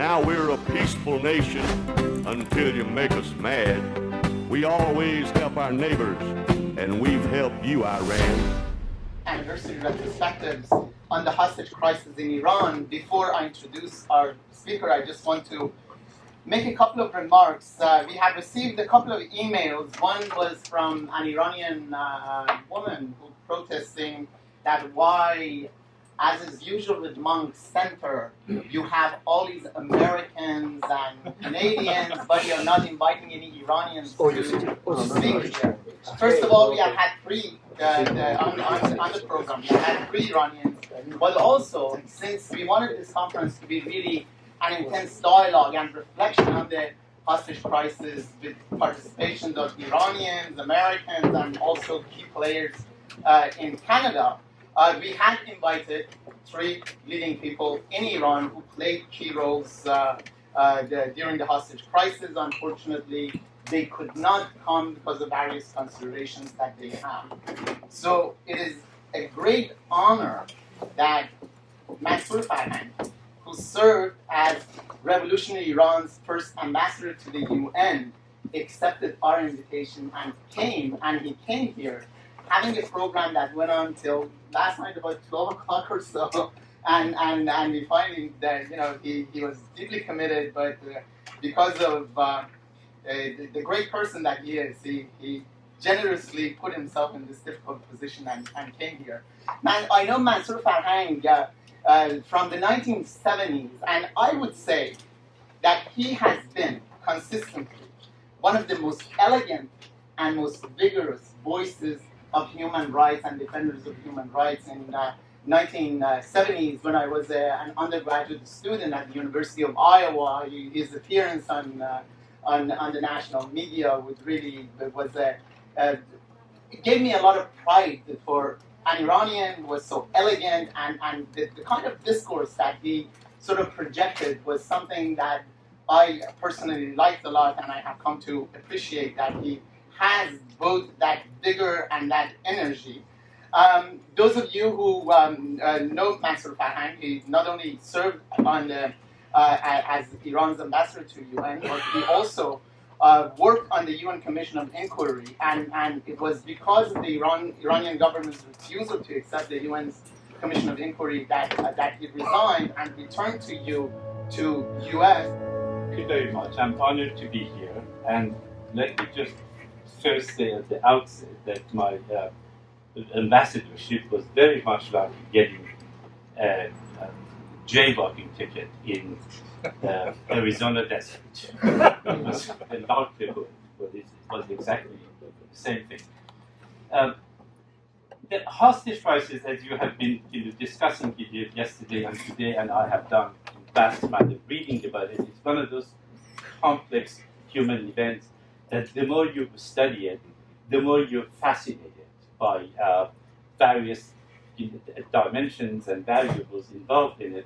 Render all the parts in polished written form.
Now we're a peaceful nation until you make us mad. We always help our neighbors, and we've helped you, Iran. Anniversary retrospectives on the hostage crisis in Iran. Before I introduce our speaker, I just want to make a couple of remarks. We have received a couple of emails. One was from an Iranian woman who protesting that why, as is usual with Munk Center, you have all these Americans and Canadians, but you're not inviting any Iranians to speak here. First of all, we have had three on the program. We have had three Iranians, but also, since we wanted this conference to be really an intense dialogue and reflection on the hostage crisis with participation of Iranians, Americans, and also key players in Canada, we had invited three leading people in Iran who played key roles during the hostage crisis. Unfortunately, they could not come because of various considerations that they have. So it is a great honor that Mansour Farhang, who served as Revolutionary Iran's first ambassador to the UN, accepted our invitation and he came here, having a program that went on till last night about 12 o'clock or so, and we finally that he was deeply committed, but because of the great person that he is, he generously put himself in this difficult position and came here. Man, I know Mansour Farhang from the 1970s, and I would say that he has been consistently one of the most elegant and most vigorous voices of human rights and defenders of human rights. In the 1970s, when I was an undergraduate student at the University of Iowa, his appearance on the national media it gave me a lot of pride for an Iranian who was so elegant, and the kind of discourse that he sort of projected was something that I personally liked a lot, and I have come to appreciate that he has both that vigor and that energy. Those of you who know Mansour Farhang, he not only served as Iran's ambassador to UN, but he also worked on the UN Commission of Inquiry, and it was because of the Iranian government's refusal to accept the UN's Commission of Inquiry that he resigned and returned to US. Thank you very much. I'm honored to be here, and let me just first say at the outset that my ambassadorship was very much like getting a jaywalking ticket in Arizona desert. It was a likelihood, but it was exactly the same thing. The hostage crisis, as you have been discussing it yesterday and today, and I have done vast amount of reading about it, it's one of those complex human events that the more you study it, the more you're fascinated by various dimensions and variables involved in it,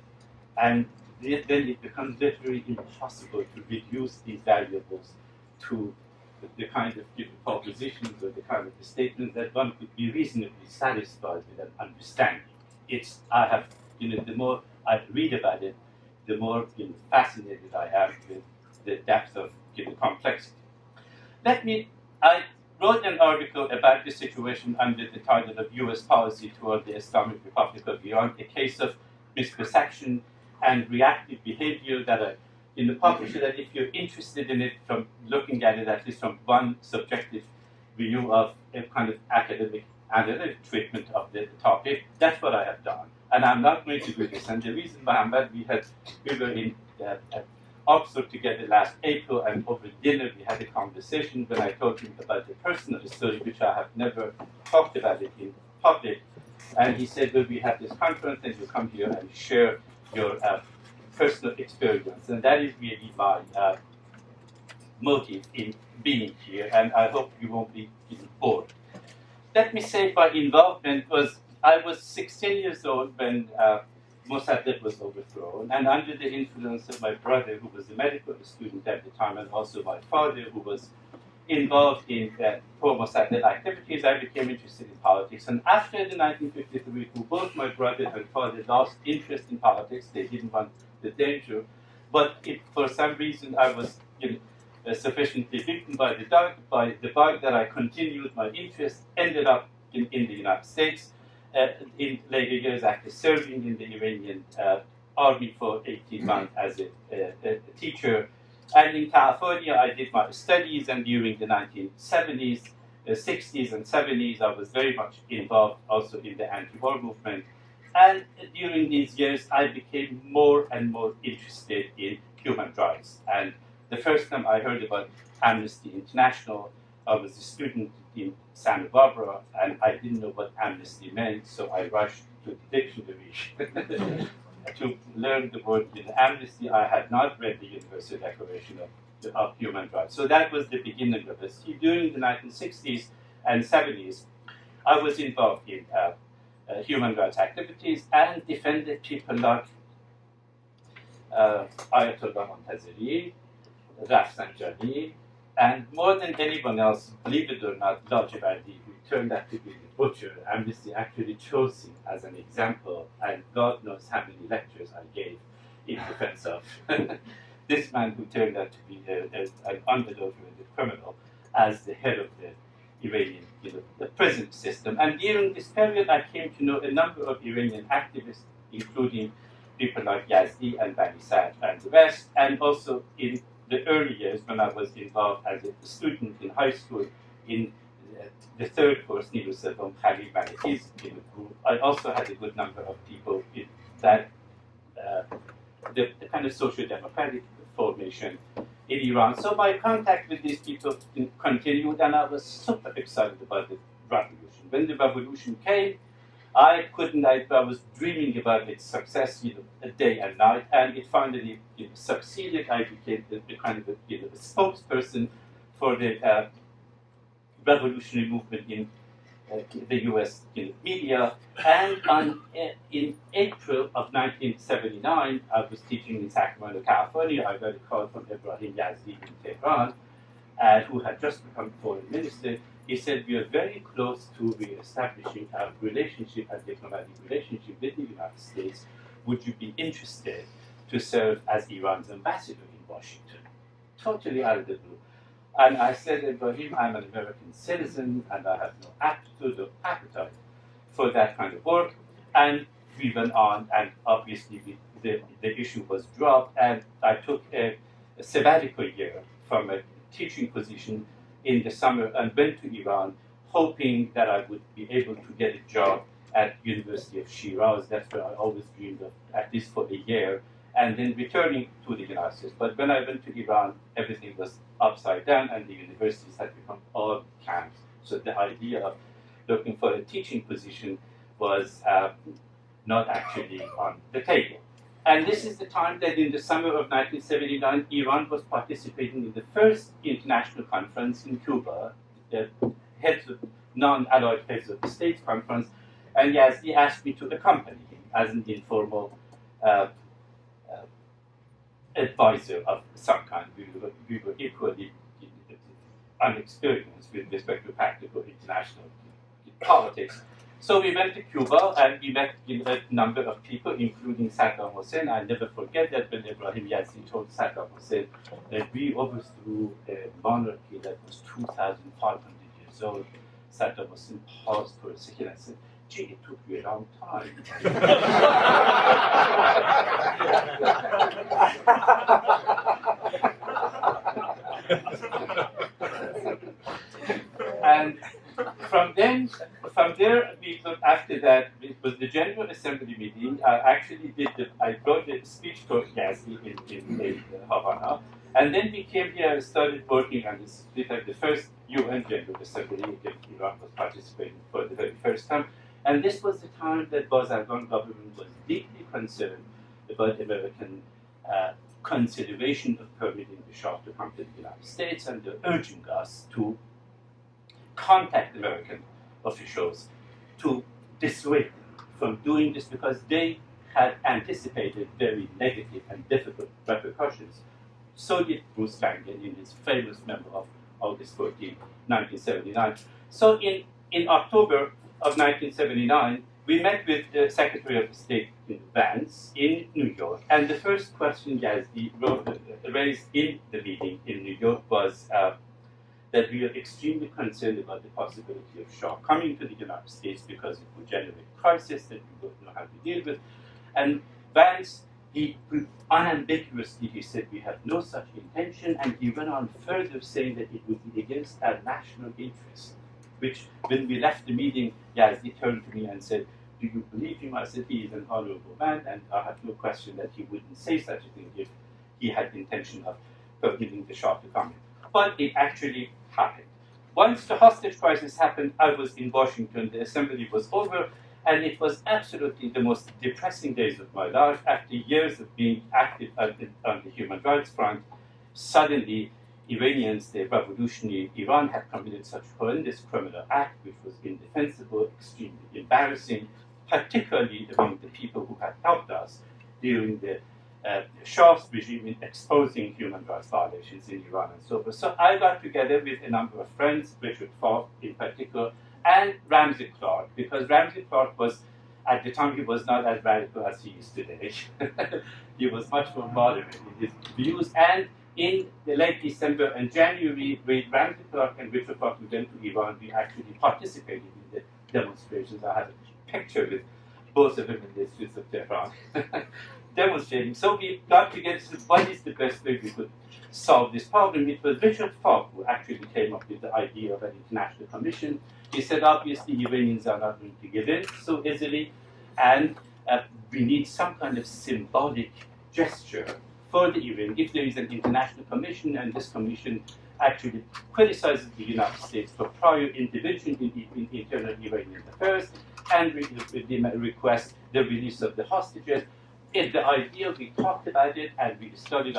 and then it becomes literally impossible to reduce these variables to the kind of propositions or the kind of statements that one could be reasonably satisfied with and understanding. The more I read about it, the more fascinated I am with the depth of complexity. I wrote an article about this situation under the title of U.S. Policy Toward the Islamic Republic of Iran, a case of misperception and reactive behavior that I published, that if you're interested in it from looking at it at least from one subjective view of a kind of academic analytic treatment of the topic, that's what I have done. And I'm not going to do this. And the reason, Mohammed, we were in Oxford together last April, and over dinner we had a conversation when I told him about the personal story, which I have never talked about it in public. And he said, well, we have this conference, and you come here and share your personal experience. And that is really my motive in being here, and I hope you won't be bored. Let me say my involvement was, I was 16 years old when Mossadegh was overthrown, and under the influence of my brother, who was a medical student at the time, and also my father, who was involved in pro-Mossadegh activities, I became interested in politics. And after the 1953 coup, both my brother and father lost interest in politics. They didn't want the danger. but for some reason I was sufficiently bitten by the bug that I continued my interest, ended up in the United States in later years after serving in the Iranian army for 18 months as a teacher. And in California, I did my studies, and during the 1970s, 60s, and 70s, I was very much involved also in the anti-war movement. And during these years, I became more and more interested in human rights. And the first time I heard about Amnesty International, I was a student in Santa Barbara, and I didn't know what amnesty meant, so I rushed to the dictionary to learn the word amnesty. I had not read the Universal Declaration of Human Rights. So that was the beginning of this. During the 1960s and 70s, I was involved in human rights activities and defended people like Ayatollah Montazeri, Rafsanjani, and more than anyone else, believe it or not, Lajavardi, who turned out to be the butcher. Amnesty actually chose him as an example, and God knows how many lectures I gave in defense of this man who turned out to be an unadulterated criminal as the head of the Iranian the prison system. And during this period, I came to know a number of Iranian activists, including people like Yazdi and Bani Sad and the rest, and also in the early years when I was involved as a student in high school in the third course, Nilusavam Khalil Maliki's group, I also had a good number of people in that the kind of social democratic formation in Iran. So my contact with these people continued, and I was super excited about the revolution. When the revolution came, I was dreaming about its success, day and night, and it finally succeeded. I became the kind of a spokesperson for the revolutionary movement in the U.S. media. And in April of 1979, I was teaching in Sacramento, California. I got a call from Ibrahim Yazdi in Tehran, who had just become foreign minister. He said, we are very close to re-establishing a relationship, a diplomatic relationship with the United States. Would you be interested to serve as Iran's ambassador in Washington? Totally out of the blue. And I said, Ibrahim, I'm an American citizen, and I have no aptitude or appetite for that kind of work. And we went on, and obviously the issue was dropped, and I took a sabbatical year from a teaching position in the summer and went to Iran, hoping that I would be able to get a job at University of Shiraz. That's where I always dreamed of, at least for a year, and then returning to the United States. But when I went to Iran, everything was upside down, and the universities had become all camps. So the idea of looking for a teaching position was not actually on the table. And this is the time that in the summer of 1979, Iran was participating in the first international conference in Cuba, the non-allied heads of the states conference, and Yazdi asked me to accompany him as an informal advisor of some kind. We were equally unexperienced with respect to practical international politics. So we went to Cuba, and we met a number of people, including Saddam Hussein. I never forget that when Ibrahim Yazdi told Saddam Hussein that we overthrew a monarchy that was 2,500 years old, Saddam Hussein paused for a second and said, gee, it took you a long time. And from there, after that, it was the General Assembly meeting. I wrote a speech for Yazdi in Havana, and then we came here and started working on this. The first UN General Assembly that Iran was participating for the very first time, and this was the time that Bazargan government was deeply concerned about American consideration of permitting the Shah to come to the United States, and they're urging us to contact American officials to dissuade them from doing this because they had anticipated very negative and difficult repercussions. So did Bruce Langen in his famous memo of August 14, 1979. So in October of 1979, we met with the Secretary of State Vance in New York, and the first question Yazdi raised in the meeting in New York was that we are extremely concerned about the possibility of Shah coming to the United States because it would generate crisis that we don't know how to deal with. And Vance, he unambiguously he said we have no such intention, and he went on further saying that it would be against our national interest. Which, when we left the meeting, Yazdi turned to me and said, "Do you believe him?" I said, "He is an honorable man, and I have no question that he wouldn't say such a thing if he had the intention of forbidding the Shah to come in." But it actually happened. Once the hostage crisis happened, I was in Washington, the assembly was over, and it was absolutely the most depressing days of my life. After years of being active on the human rights front, suddenly Iranians, the revolutionary Iran, had committed such horrendous criminal act, which was indefensible, extremely embarrassing, particularly among the people who had helped us during the Shah's regime in exposing human rights violations in Iran and so forth. So I got together with a number of friends, Richard Falk in particular, and Ramsey Clark, because Ramsey Clark was, at the time, he was not as radical as he is today. He was much more moderate in his views, and in the late December and January, with Ramsey Clark and Richard Falk went to Iran, we actually participated in the demonstrations. I have a picture with both of them in the streets of Tehran. Demonstrating. So we got together and said, what is the best way we could solve this problem? It was Richard Falk who actually came up with the idea of an international commission. He said, obviously, Iranians are not going to give in so easily, and we need some kind of symbolic gesture for the Iran. If there is an international commission, and this commission actually criticizes the United States for prior intervention in internal Iranian affairs, and request the release of the hostages. It's the idea, we talked about it, and we started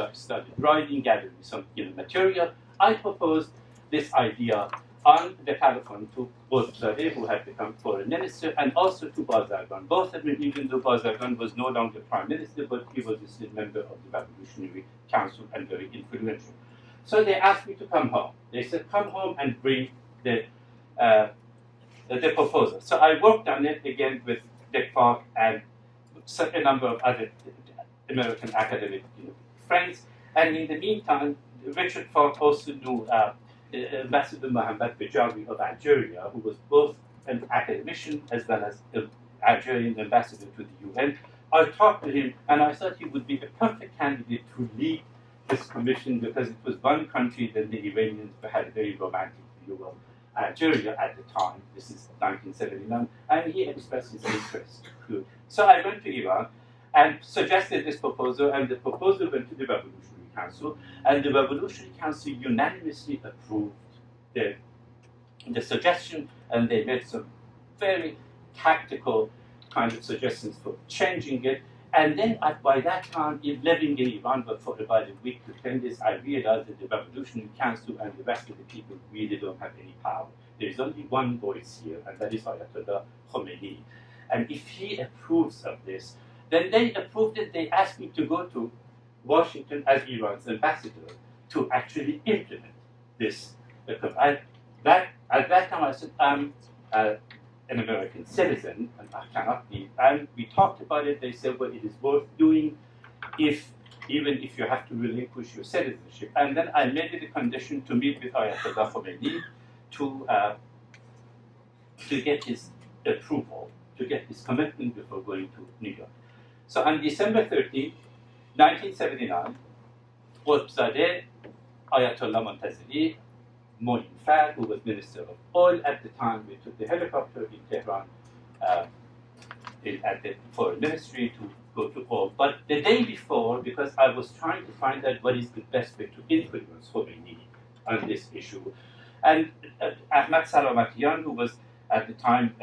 writing, gathering some material. I proposed this idea on the telephone to both Zadeh, who had become foreign minister, and also to Bazargan. Both of them, even though Bazargan was no longer prime minister, but he was still a member of the Revolutionary Council and very influential. So they asked me to come home. They said, come home and bring the proposal. So I worked on it again with Dick Falk and a number of other American academic friends. And in the meantime, Richard Falk also knew Ambassador Mohammad Bejawi of Algeria, who was both an academician as well as an Algerian ambassador to the UN. I talked to him, and I thought he would be the perfect candidate to lead this commission because it was one country that the Iranians had a very romantic view of Algeria at the time. This is 1979, and he expressed his interest to. So I went to Iran and suggested this proposal, and the proposal went to the Revolutionary Council, and the Revolutionary Council unanimously approved the suggestion, and they made some very tactical kind of suggestions for changing it. And then by that time, living in Iran for about a week to 10 days, I realized that the Revolutionary Council and the rest of the people really don't have any power. There is only one voice here, and that is Ayatollah Khomeini. And if he approves of this, then they approved it. They asked me to go to Washington as Iran's ambassador to actually implement this. At that time, I said, I'm an American citizen, and I cannot be. And we talked about it. They said, well, it is worth doing even if you have to relinquish your citizenship. And then I made it a condition to meet with Ayatollah Khomeini to get his approval, to get his commitment before going to New York. So on December 13, 1979, Qutbzadeh, Ayatollah Montazeri, Moin Fad, who was Minister of Oil at the time, we took the helicopter in Tehran at the Foreign Ministry to go to oil. But the day before, because I was trying to find out what is the best way to influence Khomeini on this issue, and Ahmad Salamatian, who was at the time,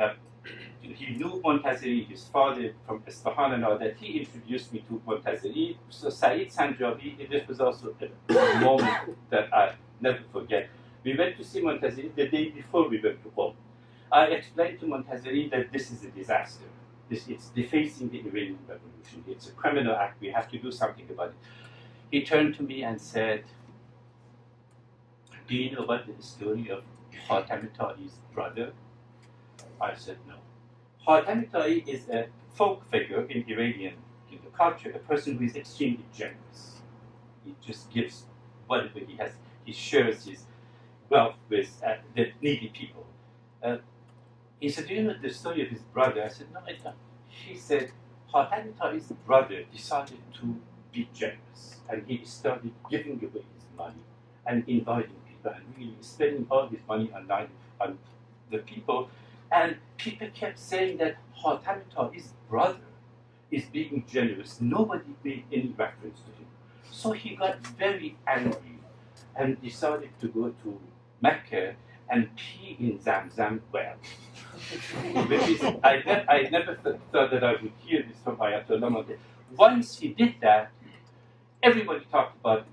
he knew Montazeri, his father from Isfahan and all that, he introduced me to Montazeri. So Saeed Sanjabi, this was also a moment that I never forget. We went to see Montazeri the day before we went to Qom. I explained to Montazeri that this is a disaster. It's defacing the Iranian revolution. It's a criminal act. We have to do something about it. He turned to me and said, do you know about the story of Khatam Tali's brother? I said, no. Khatami Ta'i is a folk figure in Iranian culture, a person who is extremely generous. He just gives whatever he has. He shares his wealth with the needy people. He said, do you know the story of his brother? I said, no, I don't. He said, Khatami Ta'i's brother decided to be generous, and he started giving away his money and inviting people and really spending all his money on the people. And people kept saying that Khatami Ta'i's brother is being generous. Nobody made any reference to him. So he got very angry and decided to go to Mecca and pee in Zamzam well. Which is, I never thought that I would hear this from Ayatollah Munk. Once he did that, everybody talked about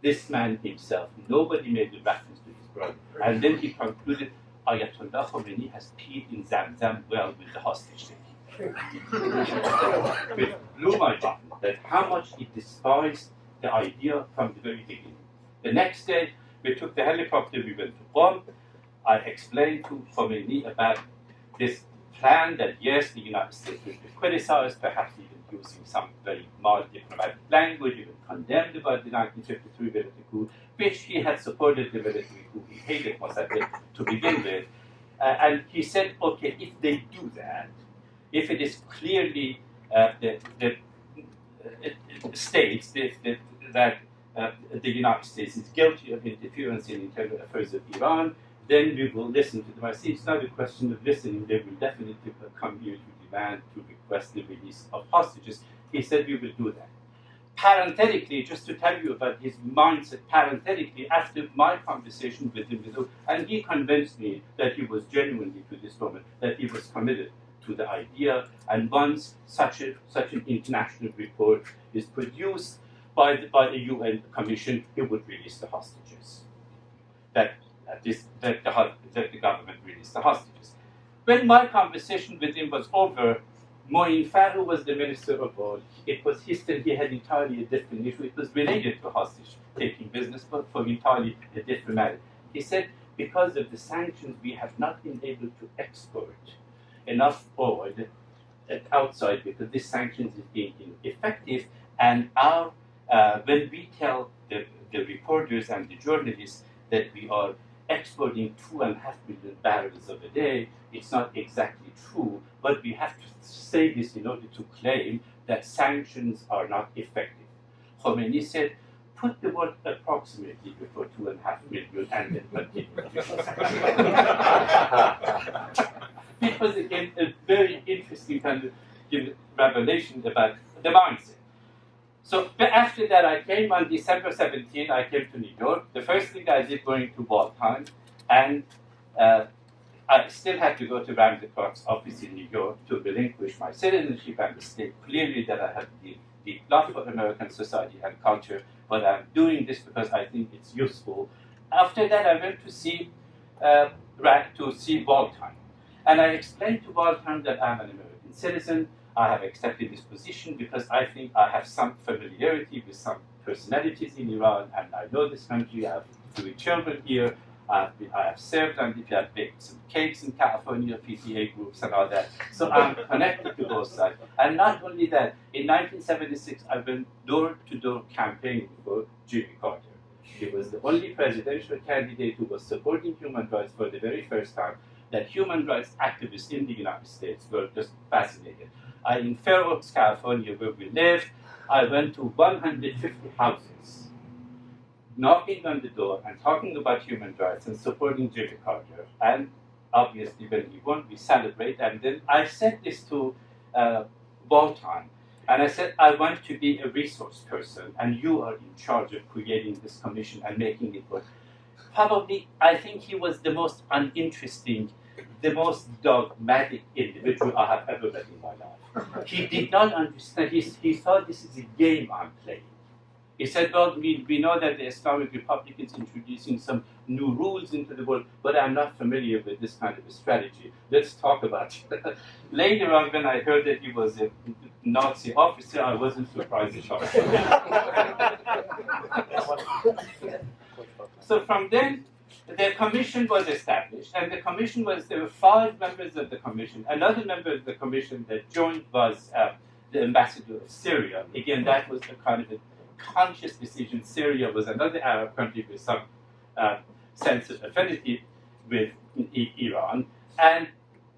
this man himself. Nobody made a reference to his brother. And then he concluded, Ayatollah Khomeini has peed in Zamzam well with the hostage taking. Which blew my mind, that how much he despised the idea from the very beginning. The next day, we took the helicopter, we went to Qom. I explained to Khomeini about this plan that yes, the United States would be criticized, perhaps even using some very mild diplomatic language, even condemned about the 1953 military coup, which he had supported the military coup. He hated Mossadegh to begin with. And he said, okay, if they do that, if it is clearly it states that the United States is guilty of interference in internal affairs of Iran, then we will listen to them. I see it's not a question of listening. They will definitely come here to demand, to request the release of hostages. He said we will do that. Parenthetically, just to tell you about his mindset, parenthetically, after my conversation with him, and he convinced me that he was genuinely, to this moment, that he was committed to the idea, and once such an international report is produced by the UN Commission, he would release the hostages. That the government released the hostages. When my conversation with him was over, Moin Farhang was the Minister of War. It was his turn. He had entirely a different issue. It was related to hostage-taking business, but for entirely a different matter. He said, because of the sanctions, we have not been able to export enough oil outside because this sanctions is being ineffective. And when we tell the reporters and the journalists that we are exporting 2.5 million barrels of a day, it's not exactly true, but we have to say this in order to claim that sanctions are not effective. Khomeini said, put the word approximately before 2.5 million and then continue. It was again a very interesting kind of revelation about the mindset. So after that, I came on December 17, I came to New York. The first thing I did going to Waldheim, and I still had to go to Ramsey Clark's office in New York to relinquish my citizenship and state clearly that I have deep love for American society and culture, but I'm doing this because I think it's useful. After that, I went to see Waldheim. And I explained to Waldheim that I'm an American citizen. I have accepted this position because I think I have some familiarity with some personalities in Iran, and I know this country. I have 3 children here. I have served on the I've baked some cakes in California, PTA groups and all that. So I'm connected to both sides. And not only that, in 1976, I went door-to-door campaigning for Jimmy Carter. He was the only presidential candidate who was supporting human rights for the very first time. That human rights activists in the United States were just fascinated. In Fair Oaks, California, where we live, I went to 150 houses, knocking on the door and talking about human rights and supporting Jimmy Carter. And obviously, when he won, we celebrate. And then I said this to Waldheim, and I said, I want to be a resource person, and you are in charge of creating this commission and making it work. Probably, I think he was the most uninteresting, the most dogmatic individual I have ever met in my life. He did not understand. He thought this is a game I'm playing. He said, well, we know that the Islamic Republic is introducing some new rules into the world, but I'm not familiar with this kind of a strategy. Let's talk about it. Later on, when I heard that he was a Nazi officer, I wasn't surprised at all. So from then, the commission was established, and the commission there were 5 members of the commission. Another member of the commission that joined was the ambassador of Syria. Again, that was a kind of a conscious decision. Syria was another Arab country with some sense of affinity with Iran. And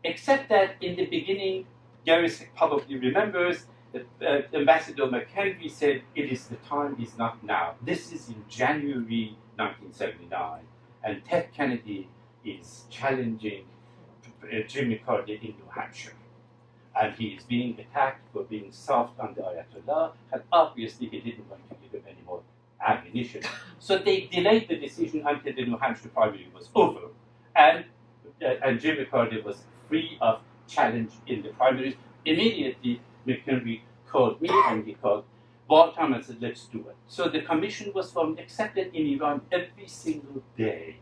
except that in the beginning, Garrison probably remembers, that Ambassador McHenry said, the time is not now. This is in January 1979, and Ted Kennedy is challenging Jimmy Carter in New Hampshire. And he is being attacked for being soft on the Ayatollah, and obviously he didn't want to give him any more ammunition. So they delayed the decision until the New Hampshire primary was over, and Jimmy Carter was free of challenge in the primaries. Immediately, McHenry called me and he called Waltham and said, let's do it. So the commission was formed, except that in Iran, every single day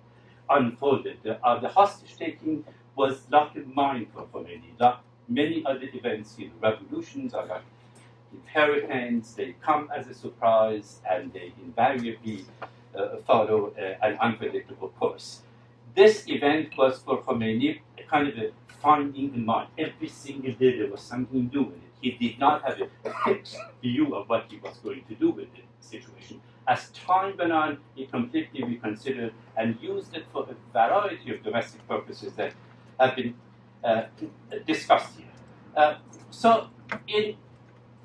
unfolded. The hostage-taking was like a mine for Khomeini. Like many other events, revolutions are like hurricanes. They come as a surprise and they invariably follow an unpredictable course. This event was for Khomeini a kind of a finding in mind. Every single day there was something new in it. He did not have a fixed view of what he was going to do with the situation. As time went on, he completely reconsidered and used it for a variety of domestic purposes that have been discussed here. So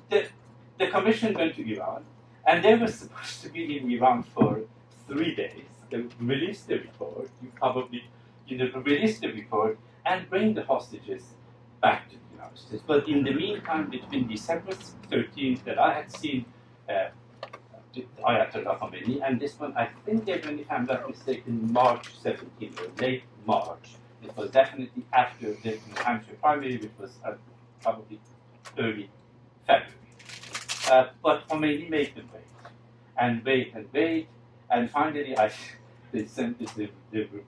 the commission went to Iran, and they were supposed to be in Iran for 3 days. They released the report. You probably release the report and bring the hostages back to the United States. But in the meantime, between December 13th that I had seen Ayatollah Khomeini, and this one, I think they went, if I'm not mistaken, March 17th or late March. It was definitely after the New Hampshire primary, which was probably early February. But Khomeini made them wait, and finally they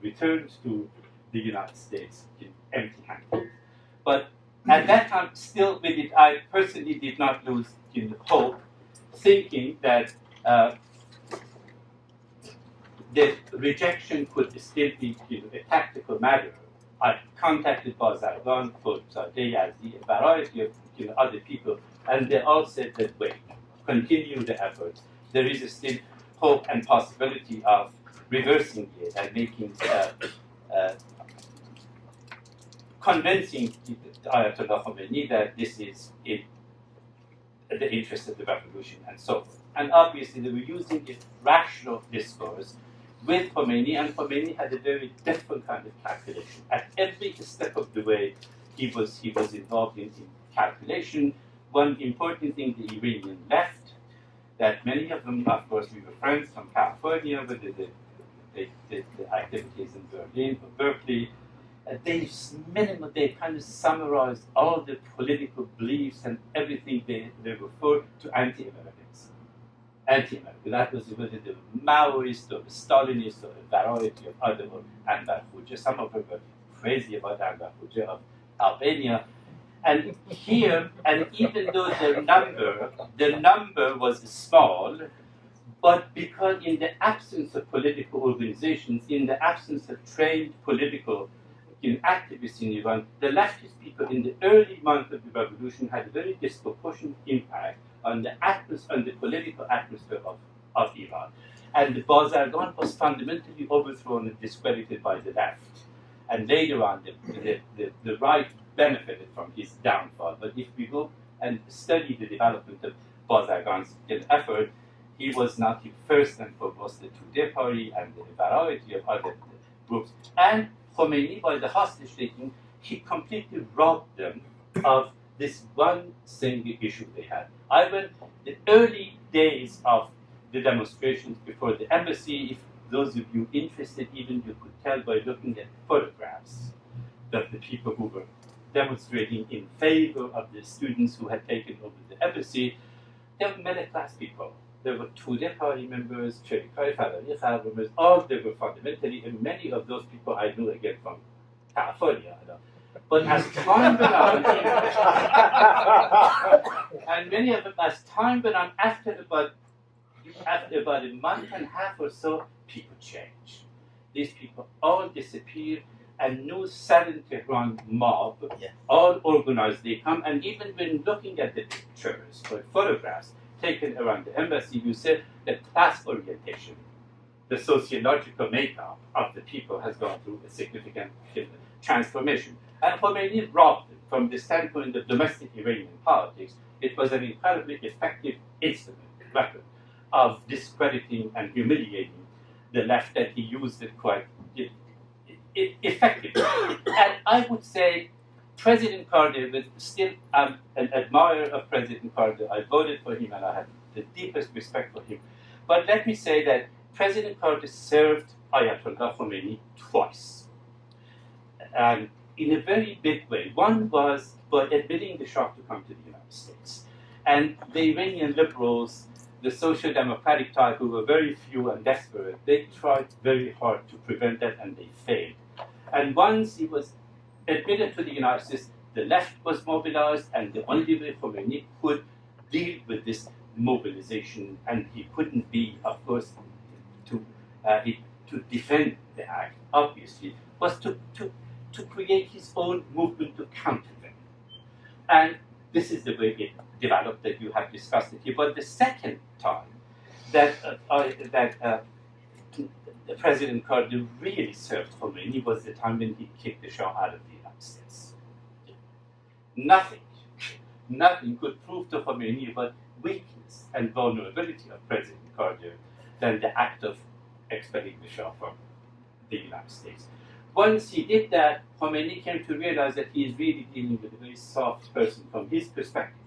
returned to the United States empty-handed. But at that time, still with it, I personally did not lose hope, thinking that the rejection could still be a tactical matter. I contacted Bazargan, Zadeh Yazdi, a variety of other people, and they all said that wait, continue the effort. There is still hope and possibility of reversing it and making convincing Ayatollah Khomeini that this is in the interest of the revolution and so forth. And obviously they were using a rational discourse with Khomeini, and Khomeini had a very different kind of calculation. At every step of the way, he was involved in calculation. One important thing, the Iranian left, that many of them, of course, we were friends from California, but the activities in Berlin or Berkeley, they kind of summarized all the political beliefs and everything they referred to anti-Americans. Anti-American. That was whether they were Maoist or Stalinist or a variety of other, Anwar Hoxha. Some of them were crazy about Anwar Hoxha of Albania. And here, and even though the number was small, but because in the absence of political organizations, in the absence of trained political activists in Iran, the leftist people in the early months of the revolution had a very disproportionate impact on the political atmosphere of Iran. And Bazargan was fundamentally overthrown and discredited by the left. And later on, the right benefited from his downfall. But if we go and study the development of Bazargan's effort, he was not first and foremost the Tudeh party and a variety of other groups. And Khomeini, by the hostage-taking, he completely robbed them of this one single issue they had. I went the early days of the demonstrations before the embassy. If those of you interested, even you could tell by looking at photographs that the people who were demonstrating in favor of the students who had taken over the embassy, they were middle-class people. There were Tudeh party members, Cherikai Fadari Khalq members, all they were fundamentally, and many of those people I knew again from California. But as time went on, and many of them, as time went on, after about a month and a half or so, people changed. these people all disappear, and no sudden Tehran mob, all organized, they come, and even when looking at the pictures or photographs taken around the embassy, you see the class orientation, the sociological makeup of the people has gone through a significant transformation. And Khomeini robbed it. From the standpoint of domestic Iranian politics, it was an incredibly effective instrument, weapon, of discrediting and humiliating the left, that he used it quite effectively. And I would say President Carter, but still I'm an admirer of President Carter. I voted for him and I have the deepest respect for him. But let me say that President Carter served Ayatollah Khomeini twice, and in a very big way. One was by admitting the Shah to come to the United States. And the Iranian liberals, the social democratic type, who were very few and desperate, they tried very hard to prevent that, and they failed. And once he was admitted to the United States, the left was mobilized, and the only way Khomeini could deal with this mobilization, and he couldn't be, of course, to defend the act, obviously, was to create his own movement to counter them. And this is the way it developed, that you have discussed it here. But the second time that President Carter really served Khomeini was the time when he kicked the Shah out of the United States. Nothing could prove to Khomeini about weakness and vulnerability of President Carter than the act of expelling the Shah from the United States. Once he did that, Khomeini came to realize that he is really dealing with a very soft person from his perspective.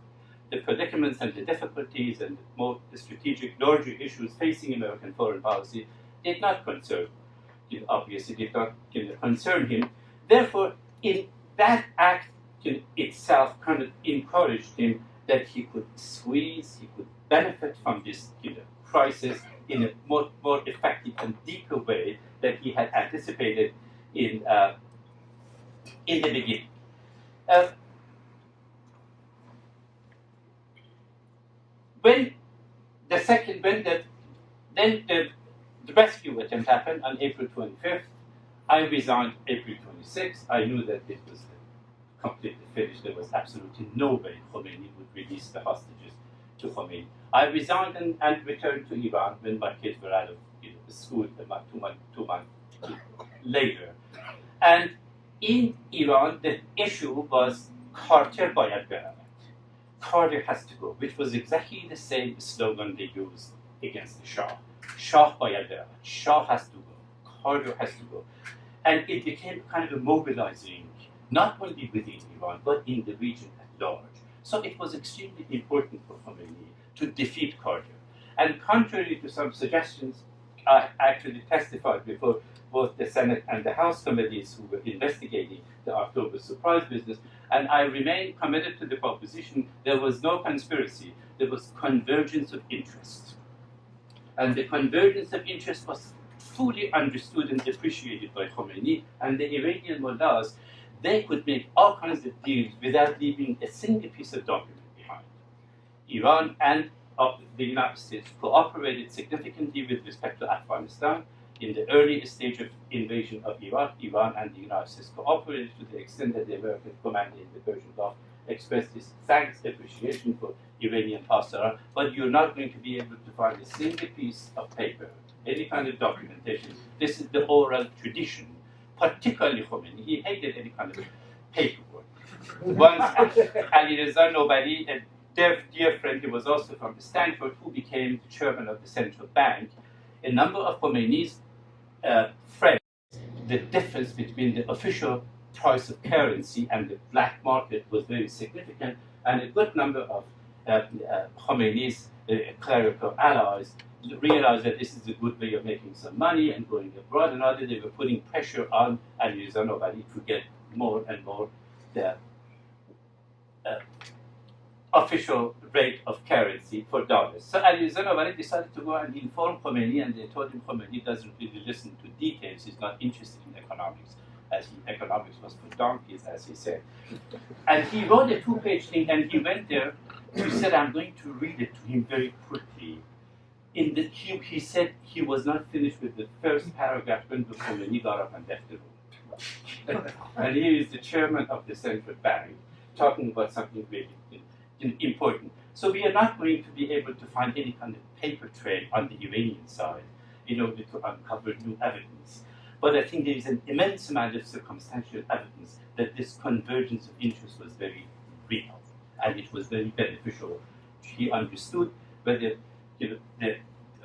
The predicaments and the difficulties and the strategic, larger issues facing American foreign policy did not concern him. Therefore, in that act itself kind of encouraged him that he could squeeze, he could benefit from this crisis in a more effective and deeper way than he had anticipated in the beginning. When the rescue attempt happened on April 25th, I resigned April 26th. I knew that it was completely finished. There was absolutely no way Khomeini would release the hostages to Khomeini. I resigned and returned to Iran when my kids were out of school 2 months later. And in Iran, the issue was Carter bayad beravat. Carter has to go, which was exactly the same slogan they used against the Shah. Shah bayad beravat. Shah has to go. Carter has to go. And it became kind of a mobilizing, not only within Iran, but in the region at large. So it was extremely important for Khomeini to defeat Carter. And contrary to some suggestions, I actually testified before both the Senate and the House committees who were investigating the October surprise business, and I remained committed to the proposition there was no conspiracy, there was convergence of interest. And the convergence of interest was fully understood and appreciated by Khomeini, and the Iranian mullahs, they could make all kinds of deals without leaving a single piece of document behind. Iran and the United States cooperated significantly with respect to Afghanistan. In the early stage of invasion of Iraq, Iran and the United States cooperated to the extent that the American commander in the Persian Gulf expressed his thanks, appreciation for Iranian pastoral, but you're not going to be able to find a single piece of paper, any kind of documentation. This is the oral tradition, particularly Khomeini. He hated any kind of paperwork. Once Ali Reza Nobari, a dear friend, who was also from Stanford, who became the chairman of the central bank, a number of Khomeini's friends, the difference between the official price of currency and the black market was very significant, and a good number of Khomeini's clerical allies realized that this is a good way of making some money and going abroad, and others, they were putting pressure on Ali Reza Nobari to get more and more the official rate of currency for dollars. So Ali Reza Nobari decided to go and inform Khomeini, and they told him Khomeini doesn't really listen to details, he's not interested in economics, economics was for donkeys, as he said. And he wrote a 2-page thing, and he went there, he said, I'm going to read it to him very quickly, he said he was not finished with the first paragraph when the Khomeini got up and left the room. And he is the chairman of the central bank, talking about something really important. So we are not going to be able to find any kind of paper trail on the Iranian side in order to uncover new evidence. But I think there is an immense amount of circumstantial evidence that this convergence of interest was very real, and it was very beneficial. He understood whether the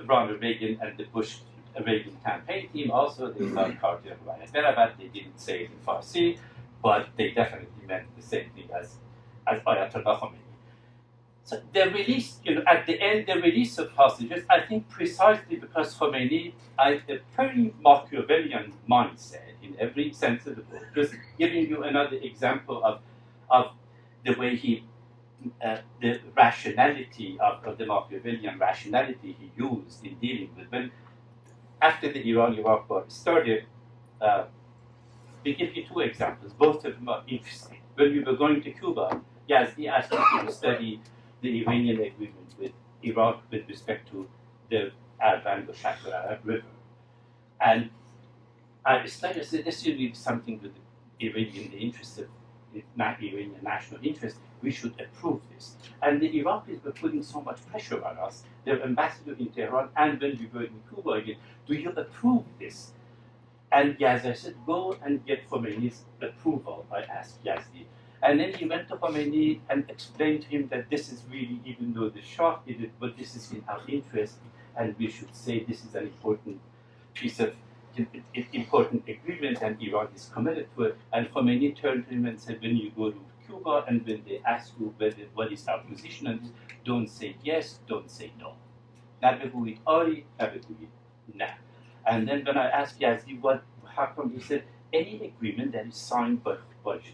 Ronald Reagan and the Bush-Reagan campaign team also, they thought Carter Berabat, they didn't say it in Farsi, but they definitely meant the same thing as Ayatollah Khomeini. So the release, at the end, the release of hostages, I think precisely because Khomeini had a very Machiavellian mindset in every sense of the word. Just giving you another example of the way he, the rationality of the Machiavellian rationality he used in dealing with. When after the Iran-Iraq war started, we give you two examples. Both of them are interesting. When we were going to Cuba, Yazdi asked me to study the Iranian agreement with Iraq with respect to the Arab River. And I studied, I said, this is really something with the interest of Iranian national interest, we should approve this. And the Iraqis were putting so much pressure on us, their ambassador in Tehran, and when we were in Cuba again, do you approve this? And Yazdi said, go and get Khomeini's approval, I asked Yazdi. And then he went to Khomeini and explained to him that this is really, even though the Shah did it, but this is in our interest, and we should say this is an important piece of important agreement, and Iran is committed to it. And Khomeini turned to him and said, when you go to Cuba, and when they ask you what is our position on this, don't say yes, don't say no. Nabegui ari, nabegui na. And then when I asked Yazdi how come, he said, any agreement that is signed by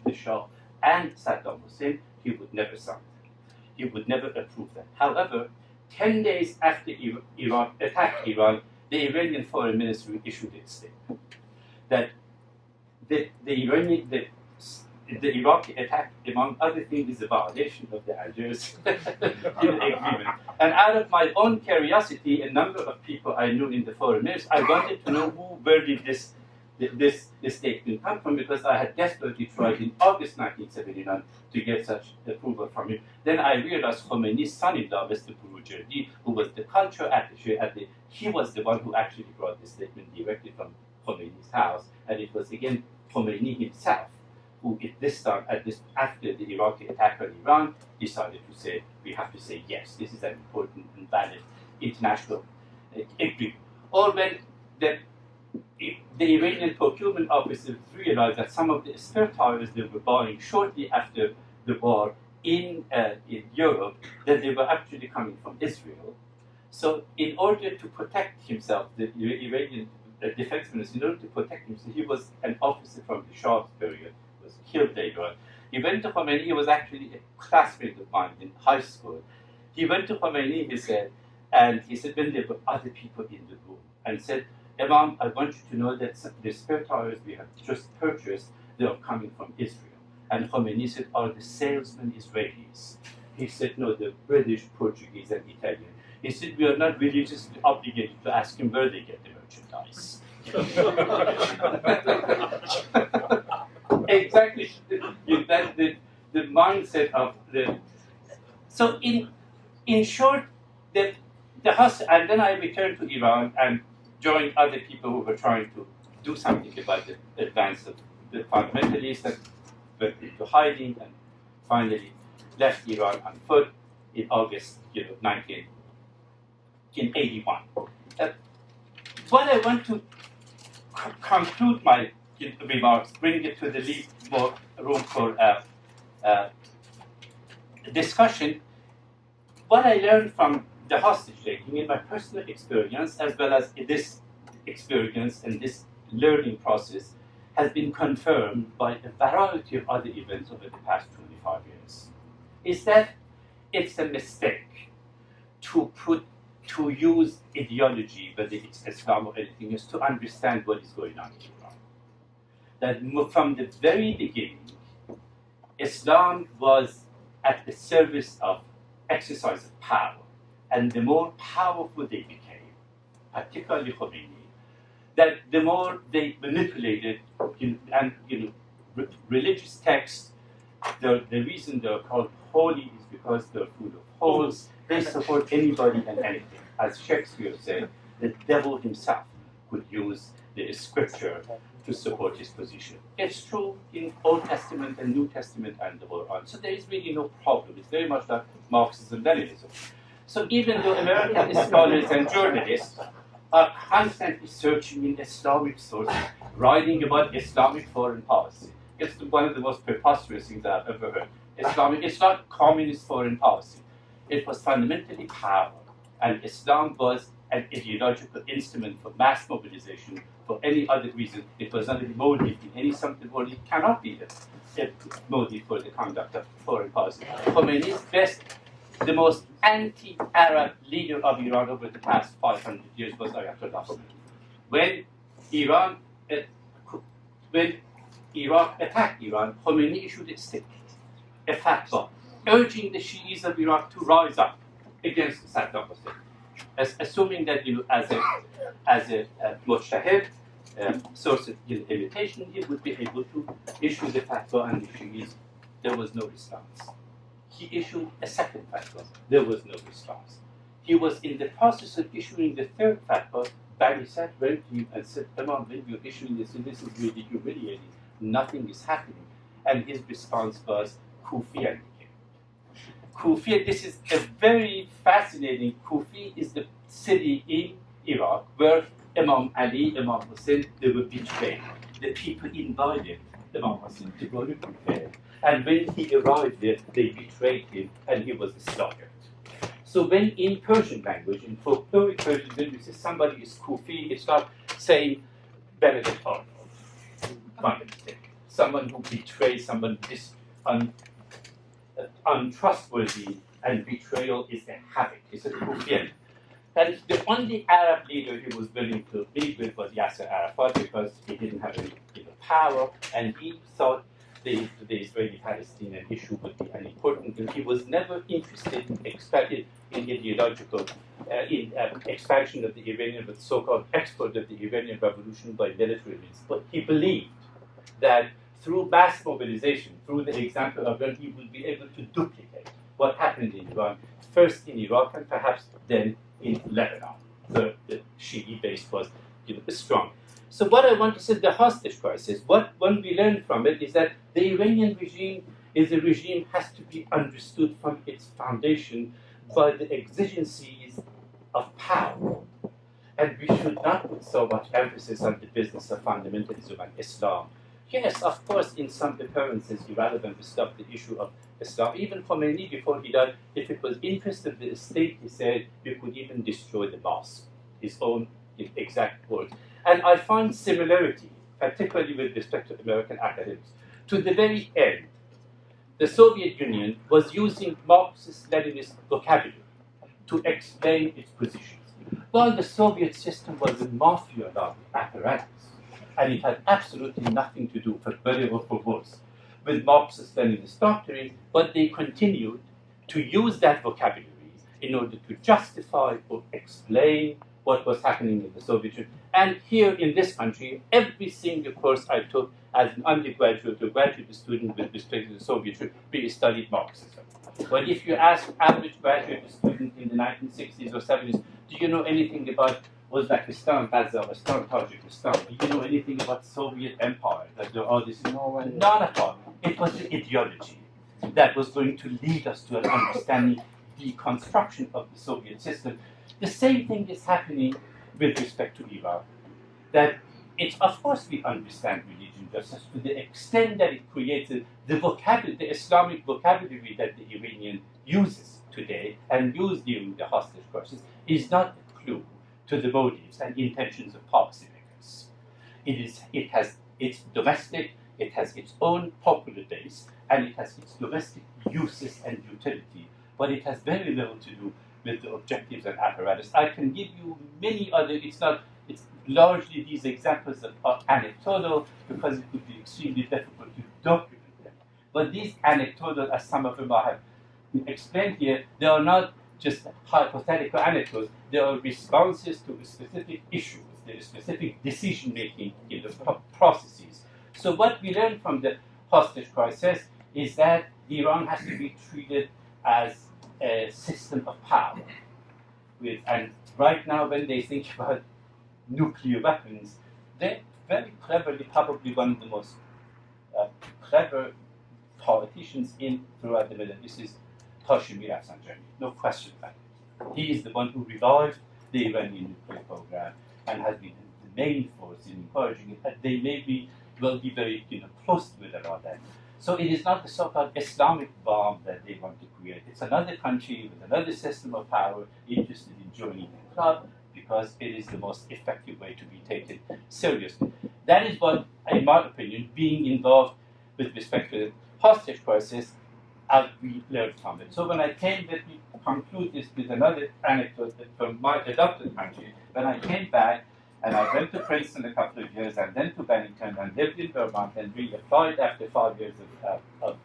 the Shah and Saddam Hussein, he would never sign that. He would never approve that. However, 10 days after Iran attacked Iran, the Iranian foreign ministry issued its statement that the Iraqi attack, among other things, is a violation of the Algiers agreement. And out of my own curiosity, a number of people I knew in the foreign ministry, I wanted to know where did this statement come from, because I had desperately tried in August 1979 to get such approval from him. Then I realized Khomeini's son-in-law, Mr. Burujerdi, who was the culture attaché he was the one who actually brought this statement directly from Khomeini's house, and it was again Khomeini himself who, at this time, after the Iraqi attack on Iran, decided to say, we have to say yes, this is an important and valid international agreement. Or when the Iranian procurement officers realized that some of the spare tires they were buying shortly after the war in Europe, that they were actually coming from Israel. So in order to protect himself, the Iranian defense minister, in order to protect himself, he was an officer from the Shah's period, was killed later on. He went to Khomeini, he was actually a classmate of mine in high school. He went to Khomeini, he said, when there were other people in the room, and said, Imam, I want you to know that the spare tires we have just purchased, they are coming from Israel. And Khomeini said, are the salesmen Israelis? He said, no, they're British, Portuguese, and Italian. He said, we are not religiously obligated to ask him where they get the merchandise. Exactly. That's the mindset of the... So in short, and then I returned to Iran and joined other people who were trying to do something about the advance of the fundamentalists, and went into hiding, and finally left Iran on foot in August 1981. What I want to conclude my remarks, bring it to the least more room for discussion. What I learned from the hostage taking in my personal experience, as well as this experience and this learning process, has been confirmed by a variety of other events over the past 25 years, is that it's a mistake to use ideology, whether it's Islam or anything else, to understand what is going on in Iran. That from the very beginning, Islam was at the service of exercise of power, and the more powerful they became, particularly Khomeini, that the more they manipulated religious texts. The reason they're called holy is because they're full of holes. They support anybody and anything. As Shakespeare said, the devil himself could use the scripture to support his position. It's true in Old Testament and New Testament and the whole on. So there is really no problem. It's very much like Marxism-Leninism. So even though American scholars and journalists are constantly searching in Islamic sources, writing about Islamic foreign policy, it's one of the most preposterous things that I've ever heard. It's not communist foreign policy. It was fundamentally power. And Islam was an ideological instrument for mass mobilization for any other reason. It was not a motive in any something, or it cannot be a motive for the conduct of foreign policy. Khomeini's the most anti-Arab leader of Iran over the past 500 years was Ayatollah Khomeini. When Iraq attacked Iran, Khomeini issued a statement, a fatwa, urging the Shiis of Iraq to rise up against Saddam Hussein, assuming that as a mujtahid, source of imitation, he would be able to issue the fatwa on the Shiis. There was no response. He issued a second fatwa. There was no response. He was in the process of issuing the third fatwa. Bari sat went to him and said, Imam, when you're issuing this, and this is really humiliating. Nothing is happening. And his response was, Kufi. Kufi, this is a very fascinating, Kufi is the city in Iraq where Imam Ali, Imam Hussein, they were betrayed. The people invited Imam Hussein to go to Kufi. And when he arrived there, they betrayed him and he was slaughtered. So when in Persian language, in folkloric Persian, when you say somebody is Kufi, it's not saying Benedict Arnold. Someone who betrays someone untrustworthy, and betrayal is a habit. It's a Kufian. And the only Arab leader he was willing to meet with was Yasser Arafat because he didn't have any power, and he thought the Israeli-Palestinian issue would be unimportant. And he was never interested in ideological expansion of the Iranian, the so-called export of the Iranian revolution by military means. But he believed that through mass mobilization, through the example of Iran, he will be able to duplicate what happened in Iran, first in Iraq and perhaps then in Lebanon. The Shi'i base was strong. So what I want to say, the hostage crisis, what one we learn from it is that the Iranian regime is a regime has to be understood from its foundation by the exigencies of power. And we should not put so much emphasis on the business of fundamentalism and Islam. Yes, of course, in some appearances, irrelevant stuff, the issue of Islam. Even Khomeini, before he died, if it was interest of the state, he said, you could even destroy the mosque. His own exact words. And I find similarity, particularly with respect to American academics. To the very end, the Soviet Union was using Marxist-Leninist vocabulary to explain its positions. While the Soviet system was a mafia apparatus, and it had absolutely nothing to do, for better or for worse, with Marxist-Leninist doctrine, but they continued to use that vocabulary in order to justify or explain what was happening in the Soviet Union. And here in this country, every single course I took as an undergraduate or graduate student with respect to the Soviet Union, we studied Marxism. But if you ask average graduate student in the 1960s or 70s, do you know anything about Uzbekistan, Kazakhstan, Tajikistan? Do you know anything about Soviet Empire? That there are this? None at all. It was the ideology that was going to lead us to an understanding, deconstruction of the Soviet system. The same thing is happening with respect to Iran. That it's, of course, we understand religion justice to the extent that it creates the vocabulary, the Islamic vocabulary that the Iranian uses today and used during the hostage crisis is not a clue to the motives and intentions of policymakers. It has its domestic, it has its own popular base, and it has its domestic uses and utility, but it has very little to do with the objectives and apparatus. I can give you many other, it's largely these examples that are anecdotal because it would be extremely difficult to document them. But these anecdotal, as some of them I have explained here, they are not just hypothetical anecdotes. They are responses to specific issues, the specific decision-making in the processes. So what we learned from the hostage crisis is that Iran has to be treated as a system of power. And right now, when they think about nuclear weapons, they're very cleverly, probably one of the most clever politicians throughout the Middle East is Hashemi Rafsanjani. No question about it. He is the one who revived the Iranian nuclear program and has been the main force in encouraging it. And they will be very close with about that. So it is not the so-called Islamic bomb that they want to create. It's another country with another system of power interested in joining the club because it is the most effective way to be taken seriously. That is what, in my opinion, being involved with respect to the hostage crisis, we learned from it. So when I came, let me conclude this with another anecdote from my adopted country. When I came back, and I went to Princeton a couple of years, and then to Bennington, and lived in Vermont, and reapplied after 5 years of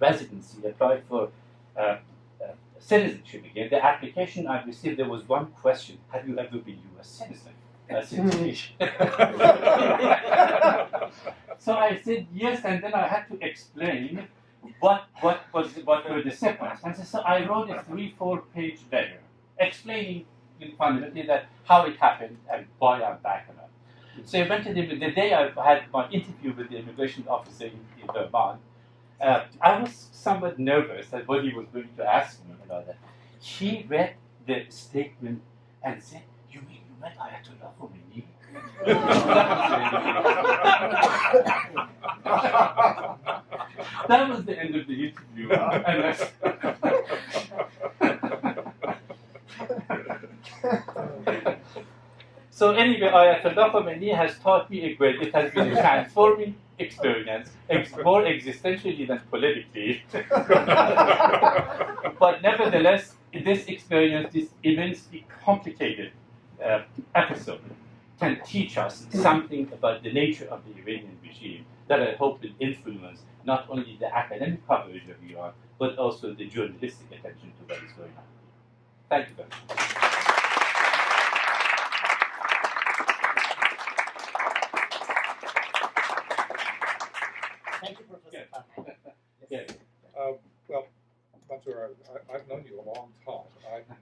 residency, applied for citizenship again. The application I received, there was one question: have you ever been U.S. citizen? So I said yes, and then I had to explain what were the circumstances. So I wrote a 3-4 page letter explaining fundamentally that how it happened and why I'm back on it. So I went to the day I had my interview with the immigration officer in Vermont. I was somewhat nervous at what he was going to ask me about that. He read the statement and said, "You mean you met Ayatollah Khomeini?" That was the end of the interview. So anyway, Ayatollah Khomeini has taught me a great. It has been a transforming experience, more existentially than politically. But nevertheless, this experience, this immensely complicated episode, can teach us something about the nature of the Iranian regime that I hope will influence not only the academic coverage of Iran, but also the journalistic attention to what is going on. Thank you very much. Thank you, Professor Farhang. Yes. Well, Mansour, I've known you a long time.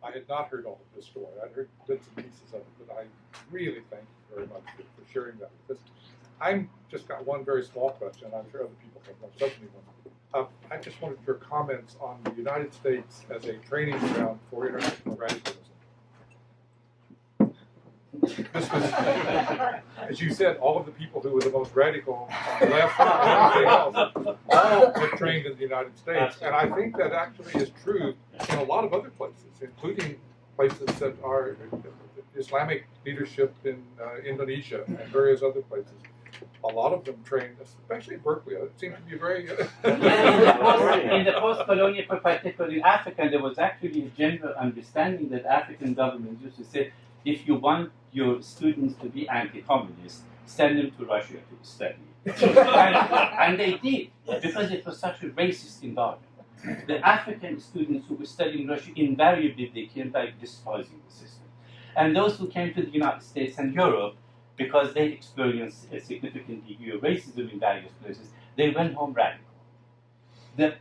I had not heard all of this story. I'd heard bits and pieces of it, but I really thank you very much for sharing that with us. I've just got one very small question. I'm sure other people have more substantive ones. I just wanted your comments on the United States as a training ground for international radicalism. This was, as you said, all of the people who were the most radical on the left and everything else, all were trained in the United States. And I think that actually is true in a lot of other places, including places that are Islamic leadership in Indonesia and various other places. A lot of them trained, especially Berkeley. It seemed to be very good. In the post-colonial, particularly in Africa, there was actually a general understanding that African governments used to say, if you want your students to be anti-communist, send them to Russia to study. and they did, because it was such a racist environment. The African students who were studying Russia, invariably they came back despising the system. And those who came to the United States and Europe, because they experienced a significant degree of racism in various places, they went home radical.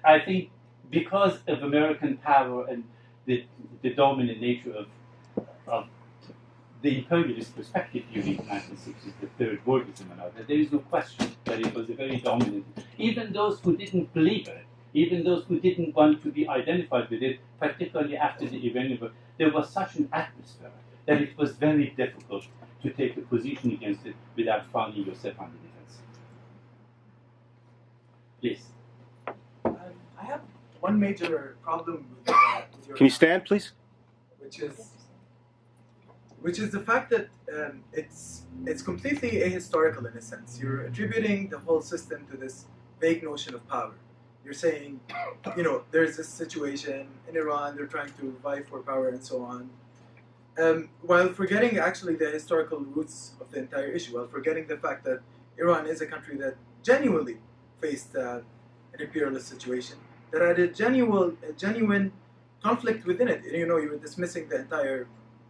I think because of American power and the dominant nature of the imperialist perspective during the 1960s, the third wordism and all that, there is no question that it was a very dominant. Even those who didn't believe it, even those who didn't want to be identified with it, particularly after the Iranian war, there was such an atmosphere that it was very difficult to take a position against it without finding yourself on the defense. Please. I have one major problem with your Can you stand, please? which is the fact that it's completely ahistorical in a sense. You're attributing the whole system to this vague notion of power. You're saying, there's this situation in Iran, they're trying to vie for power and so on. While forgetting actually the historical roots of the entire issue, while forgetting the fact that Iran is a country that genuinely faced an imperialist situation, that had a genuine conflict within it. You know, you were dismissing the entire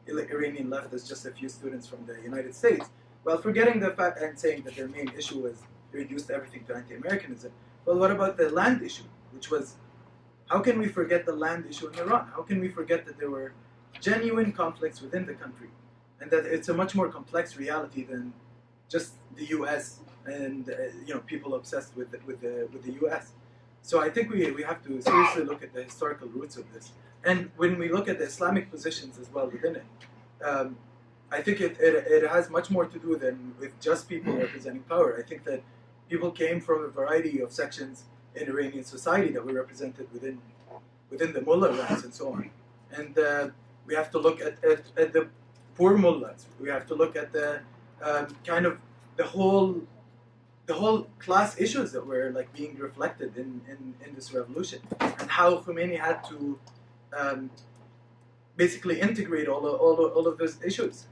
Iranian left as just a few students from the United States, while forgetting the fact and saying that their main issue was they reduced everything to anti-Americanism. Well, what about the land issue, which was, how can we forget the land issue in Iran? How can we forget that there were genuine conflicts within the country, and that it's a much more complex reality than just the U.S. and you know, people obsessed with the U.S. So I think we have to seriously look at the historical roots of this, and when we look at the Islamic positions as well within it, I think it has much more to do than with just people representing power. I think that people came from a variety of sections in Iranian society that were represented within the mullah ranks and so on, and we have to look at the poor mullahs. We have to look at the kind of the whole class issues that were like being reflected in this revolution, and how Khomeini had to basically integrate all of those issues.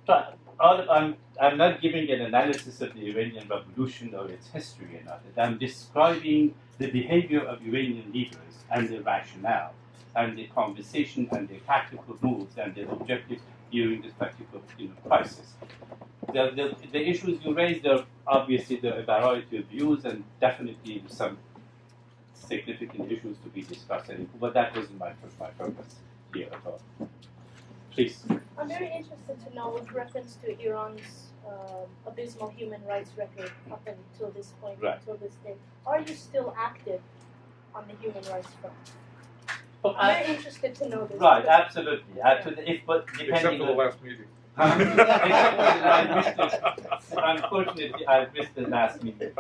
But I'm not giving an analysis of the Iranian Revolution or its history or not. I'm describing the behavior of Iranian leaders and their rationale, and the conversation and the tactical moves and their objectives during this particular crisis. The issues you raised are obviously a variety of views, and definitely some significant issues to be discussed, but that wasn't my purpose here at all. Please. I'm very interested to know, with reference to Iran's abysmal human rights record up until this point, right, until this day, are you still active on the human rights front? Well, I'm very interested to know this. Right, absolutely. But depending Except for the on last meeting. Unfortunately, I missed the last meeting.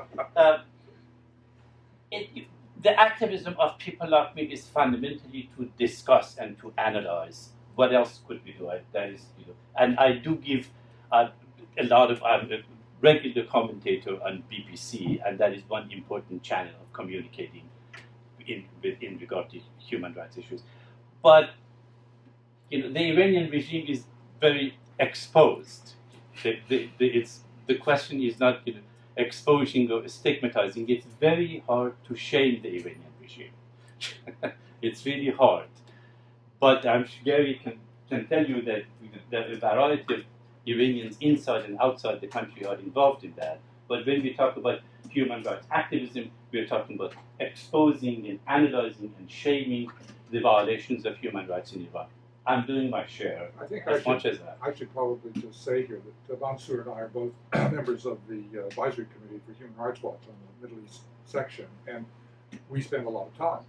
The activism of people like me is fundamentally to discuss and to analyze. What else could we do? That is, and I do give a lot of. I'm a regular commentator on BBC, and that is one important channel of communicating in regard to human rights issues. But the Iranian regime is very exposed. The question is not exposing or stigmatizing. It's very hard to shame the Iranian regime. It's really hard. But I'm sure Gary can tell you that a variety of Iranians inside and outside the country are involved in that. But when we talk about human rights activism, we're talking about exposing and analyzing and shaming the violations of human rights in Iran. I'm doing my share I should probably just say here that Mansour and I are both members of the advisory committee for Human Rights Watch on the Middle East section, and we spend a lot of time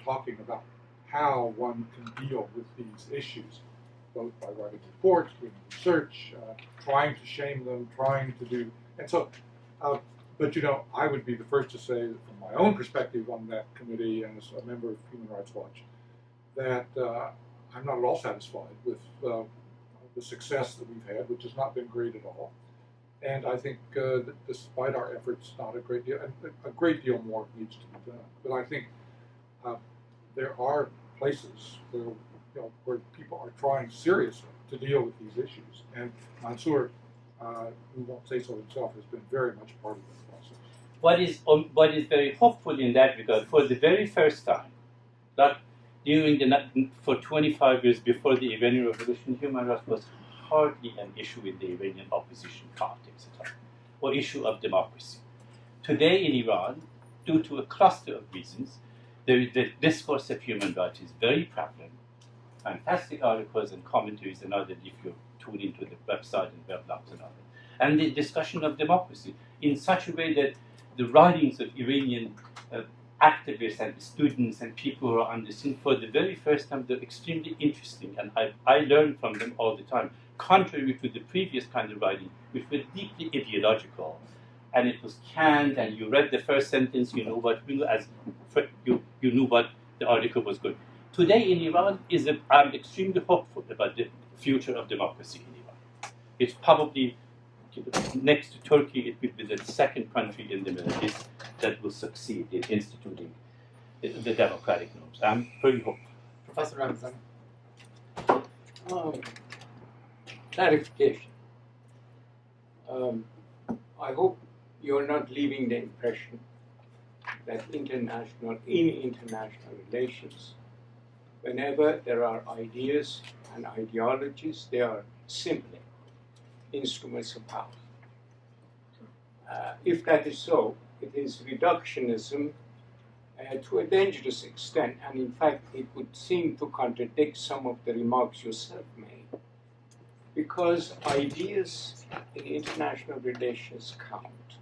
talking about how one can deal with these issues, both by writing reports, doing research, trying to shame them, trying to do, and so. But I would be the first to say that from my own perspective on that committee and as a member of Human Rights Watch, that I'm not at all satisfied with the success that we've had, which has not been great at all. And I think that despite our efforts, not a great deal, and a great deal more needs to be done. But I think there are places where people are trying seriously to deal with these issues. And Mansour, who won't say so himself, has been very much part of this process. What is very hopeful in that regard, for the very first time, that for 25 years before the Iranian Revolution, human rights was hardly an issue in the Iranian opposition context at all, or issue of democracy. Today in Iran, due to a cluster of reasons, the discourse of human rights is very prevalent. Fantastic articles and commentaries and others if you tune into the website and weblogs and others. And the discussion of democracy in such a way that the writings of Iranian activists and students and people who are on the scene for the very first time, they're extremely interesting, and I learn from them all the time, contrary to the previous kind of writing, which was deeply ideological, and it was canned, and you read the first sentence, you knew what the article was good. Today in Iran, I'm extremely hopeful about the future of democracy in Iran. It's probably, next to Turkey, it will be the second country in the Middle East that will succeed in instituting the democratic norms. I'm very hopeful. Professor Ramzan. Clarification. I hope you're not leaving the impression that in international relations, whenever there are ideas and ideologies, they are simply instruments of power. If that is so, it is reductionism to a dangerous extent, and in fact it would seem to contradict some of the remarks yourself made, because ideas in international relations count.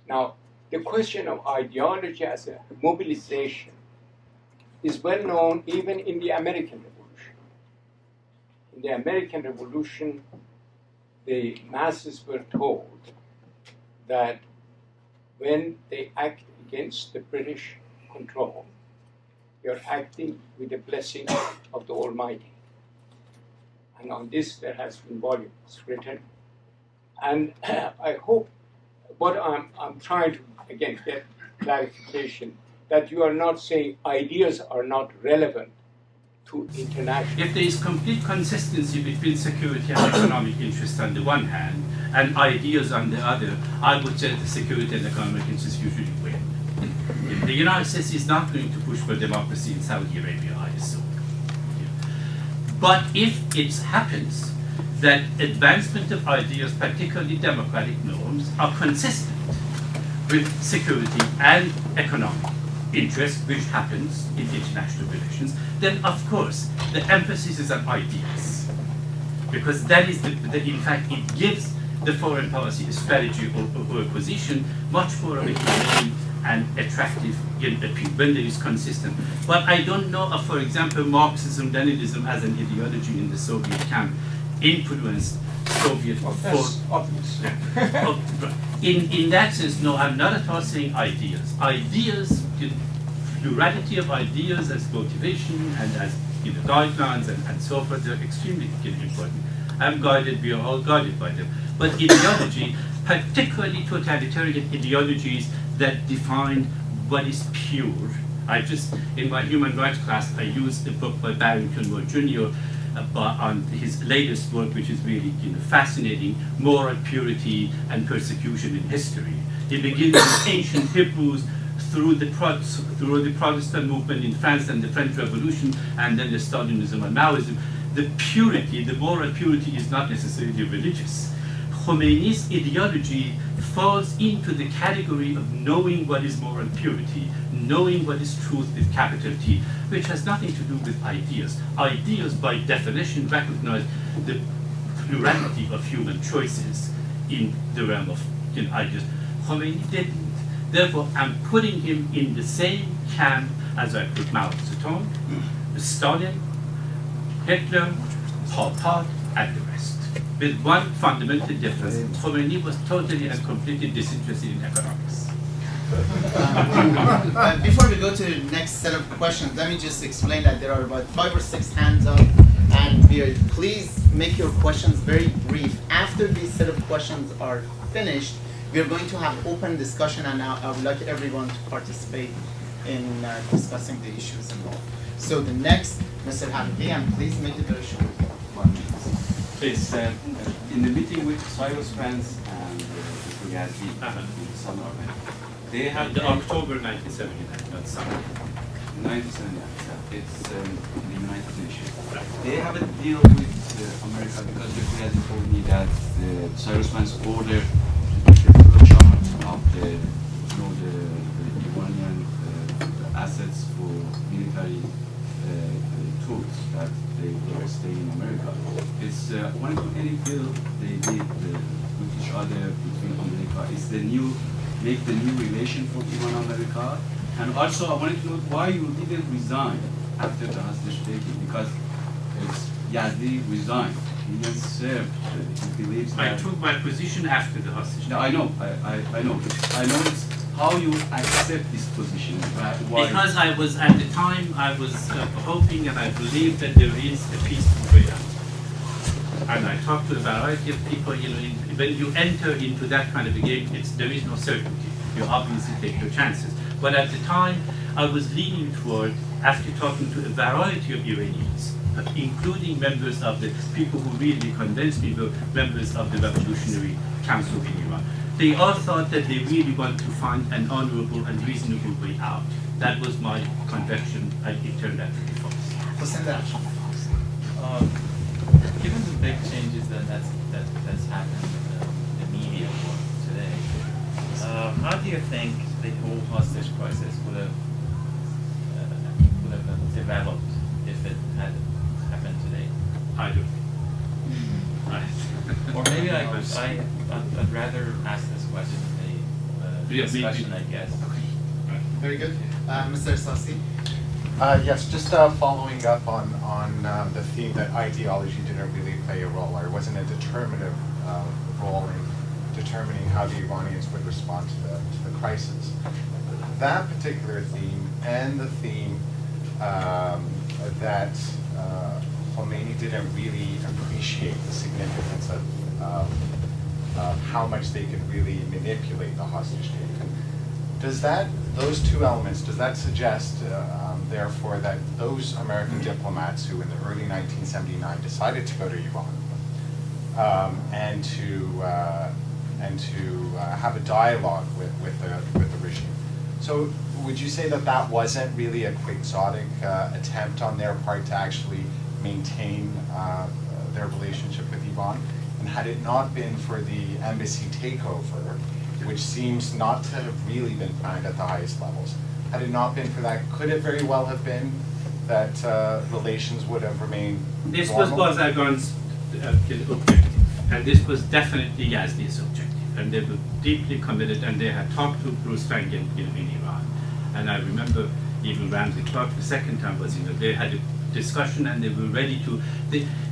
Now, the question of ideology as a mobilization is well known even in the American Revolution. In the American Revolution, the masses were told that when they act against the British control, you're acting with the blessing of the Almighty. And on this there has been volumes written. And I hope what I'm trying to, again, get clarification, that you are not saying ideas are not relevant to international. If there is complete consistency between security and economic interests on the one hand, and ideas on the other, I would say the security and economic interests usually win. The United States is not going to push for democracy in Saudi Arabia, I assume. But if it happens that advancement of ideas, particularly democratic norms, are consistent with security and economic interest, which happens in international relations, then of course the emphasis is on ideas. Because that is, in fact, it gives the foreign policy strategy or a position much more of a humane and attractive when there is consistent. But I don't know of, for example, Marxism-Leninism as an ideology in the Soviet camp influenced Soviet That's obvious. In that sense, no, I'm not at all saying ideas. Ideas, the plurality of ideas as motivation and as guidelines and so forth, are extremely important. We are all guided by them. But ideology, particularly totalitarian ideologies that define what is pure. In my human rights class, I used a book by Bennington Jr. On his latest work, which is really fascinating, moral purity and persecution in history. It begins with ancient Hebrews through the Protestant movement in France and the French Revolution, and then the Stalinism and Maoism. The purity, the moral purity, is not necessarily religious. Khomeini's ideology falls into the category of knowing what is moral purity, knowing what is truth with capital T, which has nothing to do with ideas. Ideas, by definition, recognize the plurality of human choices in the realm of ideas. Khomeini didn't. Therefore, I'm putting him in the same camp as I put Mao Zedong, Stalin, Hitler, Pol Pot, and the rest. With one fundamental difference: Khomeini was totally and completely disinterested in economics. Before we go to the next set of questions, let me just explain that there are about 5 or 6 hands up, and please make your questions very brief. After these set of questions are finished, we are going to have open discussion, and I would like everyone to participate in discussing the issues involved. So the next, Mr. Habibi, and please make it very short. 1 minute. Please, in the meeting with Cyrus Vance and Mr. Yazdi in the summer, they had The October 1979, not summer. 1979, it's the United Nations. They have a deal with America because Mr. Yazdi told me that Cyrus Vance ordered the chart of the Iranian assets for military tools that they were staying in America. It's one of any deal they did with each other between America. It's the new, make the new relation for Iran America. And also I wanted to know why you didn't resign after the hostage taking, because it's Yazdi resigned. He didn't serve. He believes that. I took my position after the hostage. No, I know. I know. I know it's how you accept this position. Why? Because I was, at the time, I was hoping and I believed that there is a peaceful way out. And I talked to a variety of people, when you enter into that kind of a game, there is no certainty. You obviously take your chances. But at the time, I was leaning toward, after talking to a variety of Iranians, including members of the people who really convinced me were members of the Revolutionary Council in Iran, they all thought that they really want to find an honorable and reasonable way out. That was my conviction, and it turned out to be false. Given the big changes that's happened in the media world today, how do you think the whole hostage crisis would have developed if it had happened today? I do. Or maybe I'd rather ask this question in a discussion, I guess. Very good. Mr. Sassi? Yes, just following up on the theme that ideology didn't really play a role, or wasn't a determinative role in determining how the Iranians would respond to the crisis. That particular theme and the theme that Khomeini didn't really appreciate the significance of how much they could really manipulate the hostage taken. Does those two elements, does that suggest, therefore, that those American diplomats who in the early 1979 decided to go to Iran and to have a dialogue with the regime? So would you say that that wasn't really a quixotic attempt on their part to actually maintain their relationship with Iran? And had it not been for the embassy takeover, which seems not to have really been planned at the highest levels, had it not been for that, could it very well have been that relations would have remained This normal? was Bazargan's objective, and this was definitely Yazdi's objective. And they were deeply committed, and they had talked to Bruce Frank in Iran. And I remember even Ramsey Clark, the second time was, they had a discussion and they were ready to.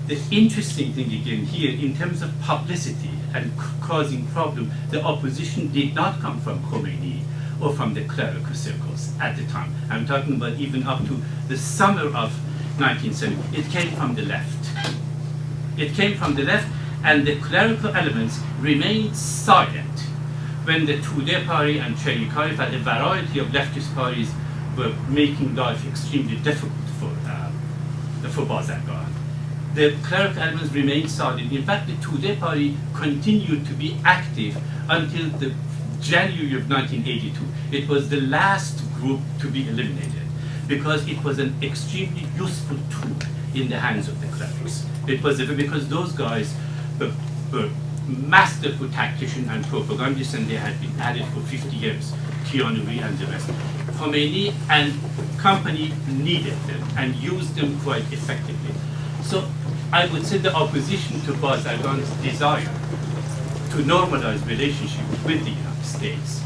The interesting thing again here, in terms of publicity and causing problem, the opposition did not come from Khomeini or from the clerical circles at the time. I'm talking about even up to the summer of 1970. It came from the left. It came from the left, and the clerical elements remained silent when the Tudeh party and Cherikayev and a variety of leftist parties were making life extremely difficult for Bazargan. The clerical elements remained silent. In fact, the Tudeh party continued to be active until the January of 1982. It was the last group to be eliminated because it was an extremely useful tool in the hands of the clerics. It was because those guys were masterful tacticians and propagandists, and they had been at it for 50 years, Kianouri and the rest. Khomeini and company needed them and used them quite effectively. So I would say the opposition to Bazargan's desire to normalize relationship with the United States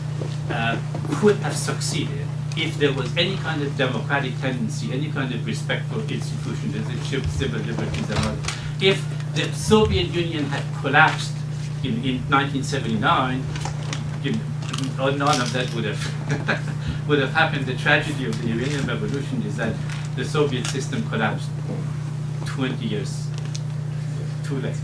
could have succeeded if there was any kind of democratic tendency, any kind of respect for institutions, civil liberties and all. If the Soviet Union had collapsed in 1979, none of that would have happened. The tragedy of the Iranian Revolution is that the Soviet system collapsed 20 years too late.